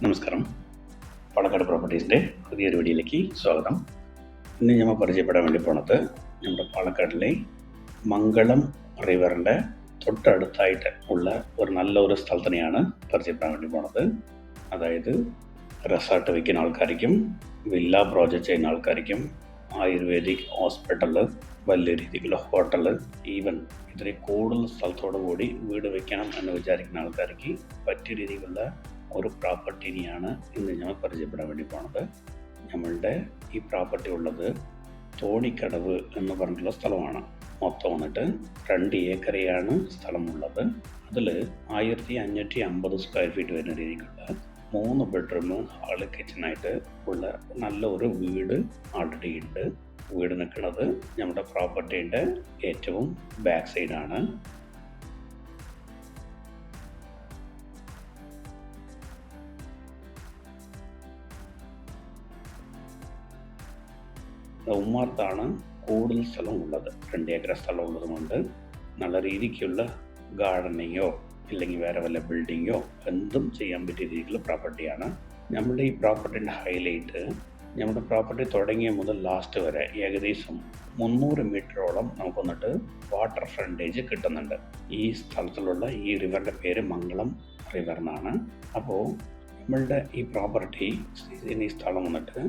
നമസ്കാരം. പാലക്കാട് പ്രോപ്പർട്ടീസിൻ്റെ പുതിയൊരു വീഡിയോയിലേക്ക് സ്വാഗതം. ഇന്ന് നമ്മൾ പരിചയപ്പെടാൻ വേണ്ടി പോണത് നമ്മുടെ പാലക്കാടിലെ മംഗളം റിവറിൻ്റെ തൊട്ടടുത്തായിട്ട് ഉള്ള ഒരു നല്ലൊരു സ്ഥലത്തിനെയാണ് പരിചയപ്പെടാൻ വേണ്ടി പോണത്. അതായത് റിസോർട്ട് വയ്ക്കുന്ന ആൾക്കാർക്കും വില്ല പ്രോജക്റ്റ് ചെയ്യുന്ന ആൾക്കാർക്കും ആയുർവേദിക് ഹോസ്പിറ്റൽ, വലിയ രീതിയിലുള്ള ഹോട്ടൽ, ഈവൻ ഇത്രയും കൂടുതൽ സ്ഥലത്തോടു കൂടി വീട് വയ്ക്കണം എന്ന് വിചാരിക്കുന്ന ആൾക്കാർക്ക് പറ്റിയ രീതിയിലുള്ള ഒരു പ്രോപ്പർട്ടിനെയാണ് ഇന്ന് ഞങ്ങൾ പരിചയപ്പെടാൻ വേണ്ടി പോണത്. നമ്മളുടെ ഈ പ്രോപ്പർട്ടി ഉള്ളത് തോണിക്കടവ് എന്ന് പറഞ്ഞിട്ടുള്ള സ്ഥലമാണ്. മൊത്തം വന്നിട്ട് 2 ഏക്കറയാണ് സ്ഥലമുള്ളത്. അതിൽ 1550 സ്ക്വയർ ഫീറ്റ് വരുന്ന രീതിക്കുള്ള 3 ബെഡ്റൂം, ഹാള്, കിച്ചണായിട്ട് ഉള്ള നല്ലൊരു വീട് ആൾറെഡി ഉണ്ട്. വീട് നിൽക്കുന്നത് നമ്മുടെ പ്രോപ്പർട്ടീൻ്റെ ഏറ്റവും ബാക്ക് സൈഡാണ്. ഉമ്മാർത്താണ് കൂടുതൽ സ്ഥലമുള്ളത്. 2 ഏക്കർ സ്ഥലം ഉള്ളത് കൊണ്ട് നല്ല രീതിക്കുള്ള ഗാർഡനിങ്ങോ ഇല്ലെങ്കിൽ വേറെ വല്ല ബിൽഡിങ്ങോ എന്തും ചെയ്യാൻ പറ്റിയ രീതിയിലുള്ള പ്രോപ്പർട്ടിയാണ്. നമ്മുടെ ഈ പ്രോപ്പർട്ടിൻ്റെ ഹൈലൈറ്റ്, നമ്മുടെ പ്രോപ്പർട്ടി തുടങ്ങിയ മുതൽ ലാസ്റ്റ് വരെ ഏകദേശം 300 മീറ്ററോളം നമുക്ക് വന്നിട്ട് വാട്ടർ ഫ്രണ്ടേജ് കിട്ടുന്നുണ്ട്. ഈ സ്ഥലത്തിലുള്ള ഈ റിവറിൻ്റെ പേര് മംഗളം റിവർ എന്നാണ്. അപ്പോൾ നമ്മളുടെ ഈ പ്രോപ്പർട്ടി ഈ സ്ഥലം വന്നിട്ട്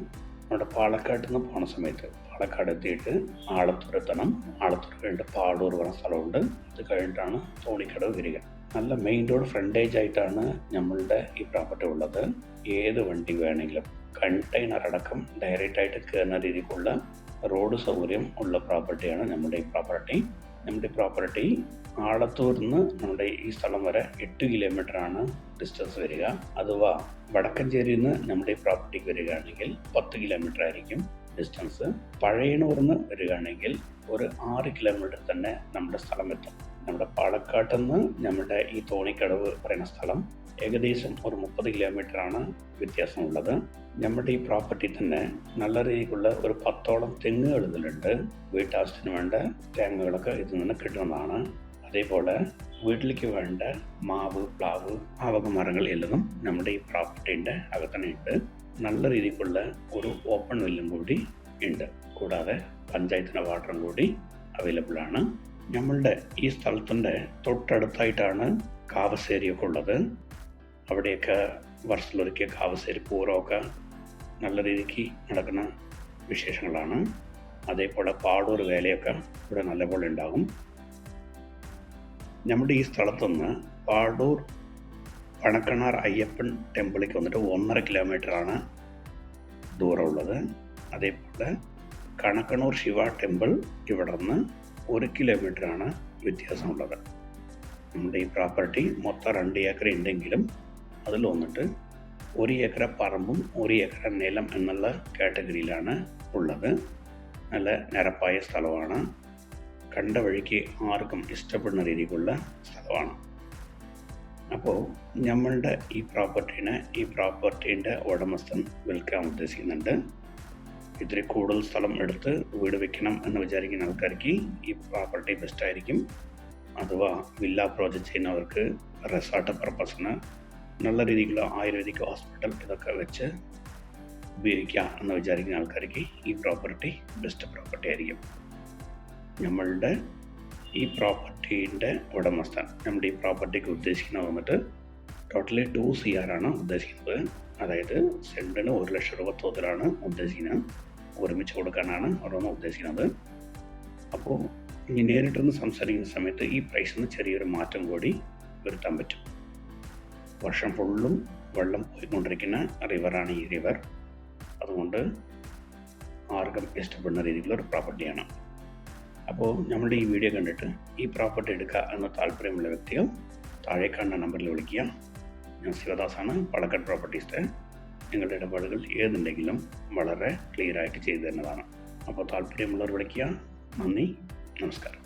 നമ്മുടെ പാലക്കാട് നിന്ന് പോണ സമയത്ത് പാലക്കാട് എത്തിയിട്ട് ആളത്തൂർ എത്തണം. ആളത്തൂർ കഴിഞ്ഞിട്ട് പാടൂർ പറഞ്ഞ സ്ഥലമുണ്ട്. അത് കഴിഞ്ഞിട്ടാണ് തോണിക്കടവ് വരിക. നല്ല മെയിൻ റോഡ് ഫ്രണ്ടേജ് ആയിട്ടാണ് നമ്മളുടെ ഈ പ്രോപ്പർട്ടി ഉള്ളത്. ഏത് വണ്ടി വേണമെങ്കിലും കണ്ടെയ്നർ അടക്കം ഡയറക്റ്റായിട്ട് കയറുന്ന രീതിക്കുള്ള റോഡ് സൗകര്യം ഉള്ള പ്രോപ്പർട്ടിയാണ് നമ്മുടെ ഈ പ്രോപ്പർട്ടി. നമ്മുടെ പ്രോപ്പർട്ടി ആളത്തൂരിൽ നിന്ന് നമ്മുടെ ഈ സ്ഥലം വരെ 8 കിലോമീറ്ററാണ് ഡിസ്റ്റൻസ് വരിക. അഥവാ വടക്കഞ്ചേരിയിൽ നിന്ന് നമ്മുടെ ഈ പ്രോപ്പർട്ടിക്ക് വരികയാണെങ്കിൽ 10 കിലോമീറ്റർ ആയിരിക്കും ഡിസ്റ്റൻസ്. പഴയനൂരിൽ നിന്ന് വരികയാണെങ്കിൽ ഒരു 6 കിലോമീറ്റർ തന്നെ നമ്മുടെ സ്ഥലം എത്തും. നമ്മുടെ പാലക്കാട്ടിൽ നിന്ന് നമ്മുടെ ഈ തോണിക്കടവ് പറയുന്ന സ്ഥലം ഏകദേശം ഒരു 30 കിലോമീറ്ററാണ് വ്യത്യാസമുള്ളത്. നമ്മുടെ ഈ പ്രോപ്പർട്ടി തന്നെ നല്ല രീതിക്കുള്ള ഒരു 10ഓളം തെങ്ങുകൾ ഇതിലുണ്ട്. വീട്ടാവശ്യത്തിന് വേണ്ട തേങ്ങകളൊക്കെ ഇതിൽ നിന്ന് കിട്ടുന്നതാണ്. അതേപോലെ വീട്ടിലേക്ക് വേണ്ട മാവ്, പ്ലാവ്, ആവക മരങ്ങൾ എല്ലാം നമ്മുടെ ഈ പ്രോപ്പർട്ടീൻ്റെ അകത്തന്നെ ഉണ്ട്. നല്ല രീതിക്കുള്ള ഒരു ഓപ്പൺ വെല്ലും കൂടി ഉണ്ട്. കൂടാതെ പഞ്ചായത്തിൻ്റെ വാട്ടറും കൂടി അവൈലബിൾ ആണ്. നമ്മളുടെ ഈ സ്ഥലത്തിൻ്റെ തൊട്ടടുത്തായിട്ടാണ് കാവശ്ശേരിയൊക്കെ ഉള്ളത്. അവിടെയൊക്കെ വർഷത്തിലൊരിക്കൽ കാവശ്ശേരി പൂരമൊക്കെ നല്ല രീതിക്ക് നടക്കുന്ന വിശേഷങ്ങളാണ്. അതേപോലെ പാടൂർ വേലയൊക്കെ ഇവിടെ നല്ലപോലെ ഉണ്ടാകും. നമ്മുടെ ഈ സ്ഥലത്തുനിന്ന് പാടൂർ പണക്കണാർ അയ്യപ്പൻ ടെമ്പിളിലേക്ക് വന്നിട്ട് 1.5 കിലോമീറ്ററാണ് ദൂരമുള്ളത്. അതേപോലെ കണക്കണൂർ ശിവ ടെമ്പിൾ ഇവിടെ നിന്ന് 1 കിലോമീറ്ററാണ് വ്യത്യാസമുള്ളത്. നമ്മുടെ ഈ പ്രോപ്പർട്ടി മൊത്തം 2 ഏക്കർ ഉണ്ടെങ്കിലും അതിൽ വന്നിട്ട് 1 ഏക്കർ പറമ്പും 1 ഏക്കർ നിലം എന്നുള്ള കാറ്റഗറിയിലാണ് ഉള്ളത്. നല്ല നിരപ്പായ സ്ഥലമാണ്. കണ്ട വഴിക്ക് ആർക്കും ഇഷ്ടപ്പെടുന്ന രീതിക്കുള്ള സ്ഥലമാണ്. അപ്പോൾ നമ്മളുടെ ഈ പ്രോപ്പർട്ടീൻ്റെ ഉടമസ്ഥൻ വിൽക്കാൻ ഉദ്ദേശിക്കുന്നുണ്ട്. ഇത്തിരി കൂടുതൽ സ്ഥലം എടുത്ത് വീട് വെക്കണം എന്ന് വിചാരിക്കുന്ന ആൾക്കാർക്ക് ഈ പ്രോപ്പർട്ടി ബെസ്റ്റായിരിക്കും. അഥവാ വില്ല പ്രോജക്റ്റ് ചെയ്യുന്നവർക്ക് റിസോർട്ട് പർപ്പസിന് നല്ല രീതിയിലുള്ള ആയുർവേദിക് ഹോസ്പിറ്റൽ ഇതൊക്കെ വെച്ച് ഉപയോഗിക്കാം എന്ന് വിചാരിക്കുന്ന ആൾക്കാർക്ക് ഈ പ്രോപ്പർട്ടി ബെസ്റ്റ് പ്രോപ്പർട്ടി ആയിരിക്കും. നമ്മളുടെ ഈ പ്രോപ്പർട്ടീൻ്റെ ഉടമസ്ഥൻ നമ്മുടെ ഈ പ്രോപ്പർട്ടിക്ക് ഉദ്ദേശിക്കുന്നത് വന്നിട്ട് ടോട്ടലി 2 CR ആണ് ഉദ്ദേശിക്കുന്നത്. അതായത് സെൻറ്റിന് 1 ലക്ഷം രൂപ തോതിലാണ് ഉദ്ദേശിക്കുന്നത്. ഒരുമിച്ച് കൊടുക്കാനാണ് ഓരോന്ന് ഉദ്ദേശിക്കുന്നത്. അപ്പോൾ ഇനി നേരിട്ടൊന്ന് സംസാരിക്കുന്ന സമയത്ത് ഈ പ്രൈസിന് ചെറിയൊരു മാറ്റം കൂടി വരുത്താൻ പറ്റും. വർഷം ഫുള്ളും വെള്ളം പോയിക്കൊണ്ടിരിക്കുന്ന റിവറാണ് ഈ റിവർ. അതുകൊണ്ട് ആർക്കും ഇഷ്ടപ്പെടുന്ന രീതിയിലുള്ള ഒരു പ്രോപ്പർട്ടിയാണ്. അപ്പോൾ നമ്മുടെ ഈ വീഡിയോ കണ്ടിട്ട് ഈ പ്രോപ്പർട്ടി എടുക്കുക എന്ന താല്പര്യമുള്ള വ്യക്തികൾ താഴെ കാണുന്ന നമ്പറിൽ വിളിക്കുക. ഞാൻ ശിവദാസാണ്, പാലക്കാട് പ്രോപ്പർട്ടീസ്. നിങ്ങളുടെ ഇടപാടുകൾ ഏതുണ്ടെങ്കിലും വളരെ ക്ലിയറായിട്ട് ചെയ്തു തരുന്നതാണ്. അപ്പോൾ താല്പര്യമുള്ളവർ വിളിക്കുക. നന്ദി, നമസ്കാരം.